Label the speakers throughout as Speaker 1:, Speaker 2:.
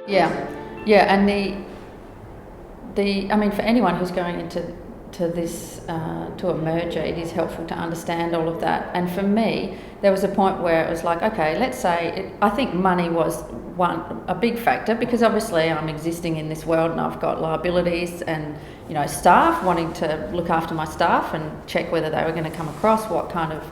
Speaker 1: Yeah, and I mean, for anyone who's going into this to a merger, it is helpful to understand all of that. And for me, there was a point where it was like, okay, let's say I think money was a big factor, because obviously I'm existing in this world and I've got liabilities and staff, wanting to look after my staff and check whether they were going to come across what kind of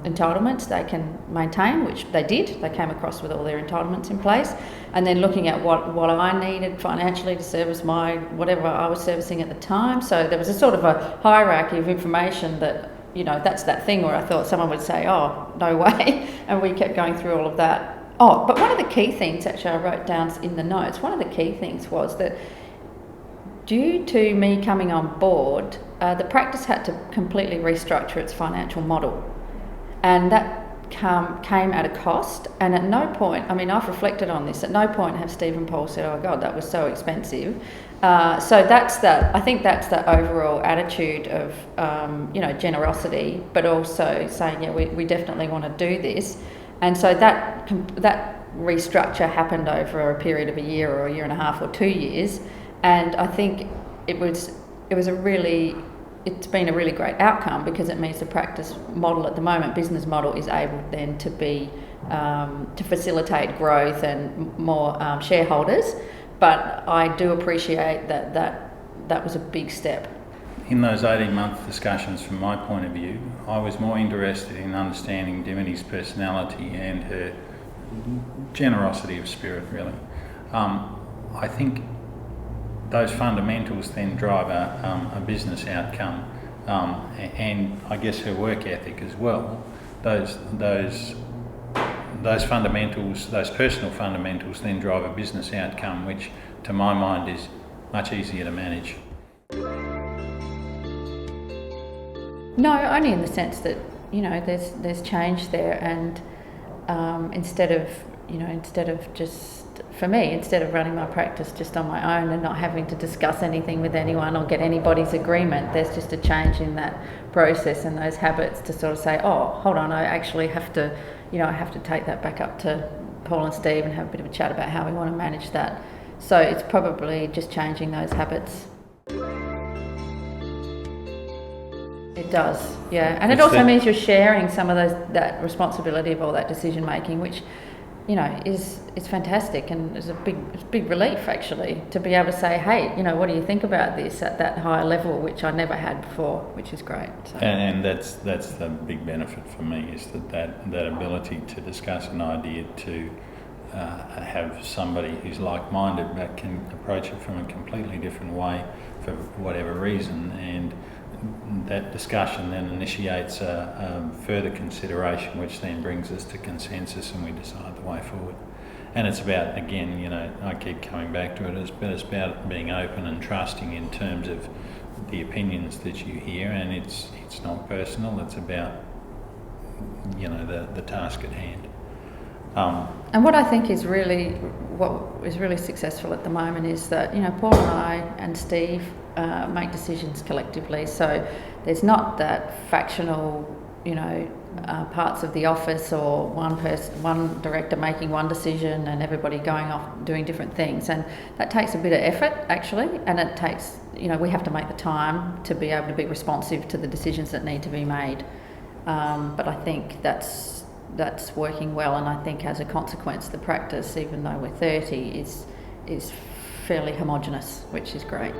Speaker 1: entitlements they can maintain, which they did. They came across with all their entitlements in place, and then looking at what I needed financially to service my whatever I was servicing at the time. So there was a sort of a hierarchy of information that that's that thing where I thought someone would say, oh, no way, and we kept going through all of that. Oh, but one of the key things, actually, I wrote down in the notes, one of the key things was that due to me coming on board, the practice had to completely restructure its financial model. And that came at a cost. And at no point, I mean, I've reflected on this, at no point have Steve and Paul said, oh God, that was so expensive. So I think that's the overall attitude of, generosity, but also saying, yeah, we definitely want to do this. And so that restructure happened over a period of a year or a year and a half or 2 years. And I think it's been a really great outcome, because it means the practice model at the moment, business model, is able then to be to facilitate growth and more shareholders. But I do appreciate that was a big step.
Speaker 2: In those 18-month discussions, from my point of view, I was more interested in understanding Dimitty's personality and her generosity of spirit, really. I think those fundamentals then drive a business outcome, and I guess her work ethic as well. Those fundamentals, those personal fundamentals, then drive a business outcome, which to my mind is much easier to manage.
Speaker 1: No, only in the sense that there's change there, and instead of just, for me, instead of running my practice just on my own and not having to discuss anything with anyone or get anybody's agreement, there's just a change in that process and those habits to sort of say, oh, hold on, I actually have to, I have to take that back up to Paul and Steve and have a bit of a chat about how we want to manage that. So it's probably just changing those habits. It does, yeah. And it also means you're sharing some of that responsibility of all that decision making, which is fantastic, and is a big relief, actually, to be able to say, hey, what do you think about this at that higher level, which I never had before, which is great. So.
Speaker 2: And that's the big benefit for me, is that ability to discuss an idea, to have somebody who's like-minded but can approach it from a completely different way for whatever reason, and that discussion then initiates a further consideration, which then brings us to consensus, and we decide the way forward. And it's about, again, I keep coming back to it, it's about being open and trusting in terms of the opinions that you hear, and it's not personal, it's about the task at hand.
Speaker 1: And what I think is really successful at the moment is that Paul and I and Steve make decisions collectively. So there's not that factional parts of the office, or one director making one decision and everybody going off doing different things, and that takes a bit of effort, actually, and it takes we have to make the time to be able to be responsive to the decisions that need to be made. But I think that's working well, and I think as a consequence the practice, even though we're 30, is fairly homogenous, which is great.